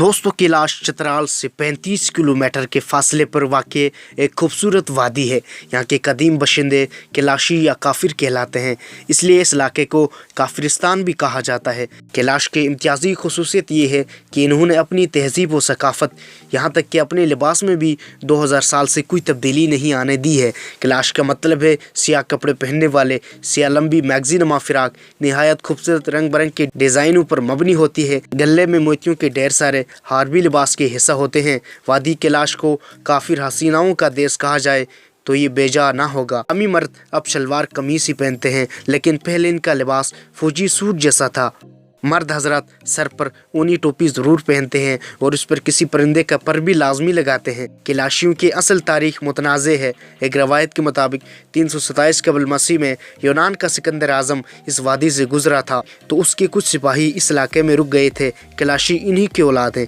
दोस्तों कैलाश चित्राल से 35 किलोमीटर के फासले पर वाक़ एक खूबसूरत वादी है। यहाँ के कदीम बशिंदे कैलाशी या काफिर कहलाते हैं, इसलिए इस इलाके को काफिरिस्तान भी कहा जाता है। कैलाश की इम्तियाजी खुसूसियत ये है कि इन्होंने अपनी तहजीब व सकाफ़त, यहाँ तक कि अपने लिबास में भी 2000 साल से कोई तब्दीली नहीं आने दी है। कैलाश का मतलब है सियाह कपड़े पहनने वाले। सियाह लंबी मैगजी नमा फिराक नहायत खूबसूरत रंग बिरंग के डिज़ाइनों पर मबनी होती है। गले में मोतियों के ढेर सारे हार भी लिबास के हिस्सा होते हैं। वादी कैलाश को काफिर हसीनाओं का देश कहा जाए तो ये बेजा ना होगा। अमी मर्द अब शलवार कमीज ही पहनते हैं, लेकिन पहले इनका लिबास फौजी सूट जैसा था। मर्द हजरत सर पर ऊनी टोपी ज़रूर पहनते हैं और उस पर किसी परिंदे का पर भी लाजमी लगाते हैं। कैलाशियों की असल तारीख मुतनाज़े है। एक रवायत के मुताबिक 327 कबल मसीह में यूनान का सिकंदर आज़म इस वादी से गुजरा था, तो उसके कुछ सिपाही इस इलाके में रुक गए थे। कैलाशी इन्हीं के औलाद हैं।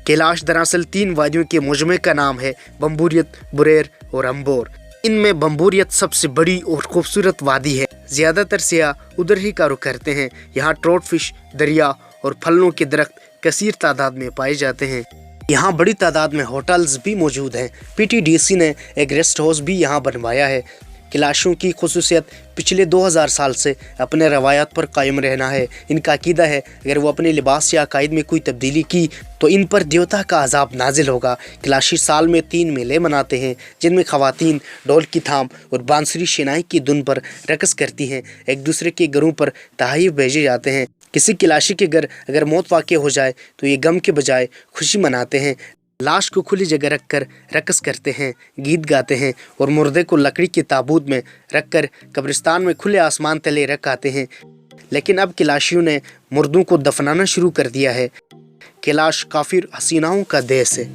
कैलाश दरअसल 3 वादियों के मुजमे का नाम है, बम्बूरियत, बुरेर और अम्बोर। इनमें बम्बूरियत सबसे बड़ी और खूबसूरत वादी है। ज़्यादातर सियाह उधर ही का रुख करते हैं। यहाँ ट्रोट फिश, दरिया और फलों के दरख्त कसीर तादाद में पाए जाते हैं। यहाँ बड़ी तादाद में होटल्स भी मौजूद हैं। PTDC ने एक रेस्ट हाउस भी यहाँ बनवाया है। कैलाशियों की खुसूसियत पिछले 2000 साल से अपने रवायात पर कायम रहना है। इनका अकीदा है अगर वो अपने लिबास या अकायद में कोई तब्दीली की तो इन पर देवता का अजाब नाजिल होगा। कैलाशी साल में 3 मेले मनाते हैं, जिनमें खवातीन ढोल की थाम और बांसुरी शनाई की धुन पर रक़स करती हैं। एक दूसरे के घरों पर तहाइफ भेजे जाते हैं। किसी कैलाशी के घर अगर मौत वाक़ हो जाए तो ये गम के बजाय खुशी मनाते हैं। लाश को खुली जगह रखकर रक़स करते हैं, गीत गाते हैं और मुर्दे को लकड़ी के ताबूत में रखकर कब्रिस्तान में खुले आसमान तले रख आते हैं। लेकिन अब कैलाशियों ने मुर्दों को दफनाना शुरू कर दिया है। कैलाश काफिर हसीनाओं का देश है।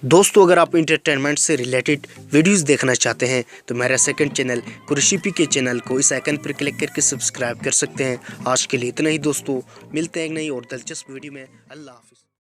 दोस्तों, अगर आप इंटरटेनमेंट से रिलेटेड वीडियोस देखना चाहते हैं तो मेरा सेकंड चैनल कुरैशी के चैनल को इस आइकन पर क्लिक करके सब्सक्राइब कर सकते हैं। आज के लिए इतना ही दोस्तों, मिलते हैं एक नई और दिलचस्प वीडियो में। अल्लाह हाफिज़।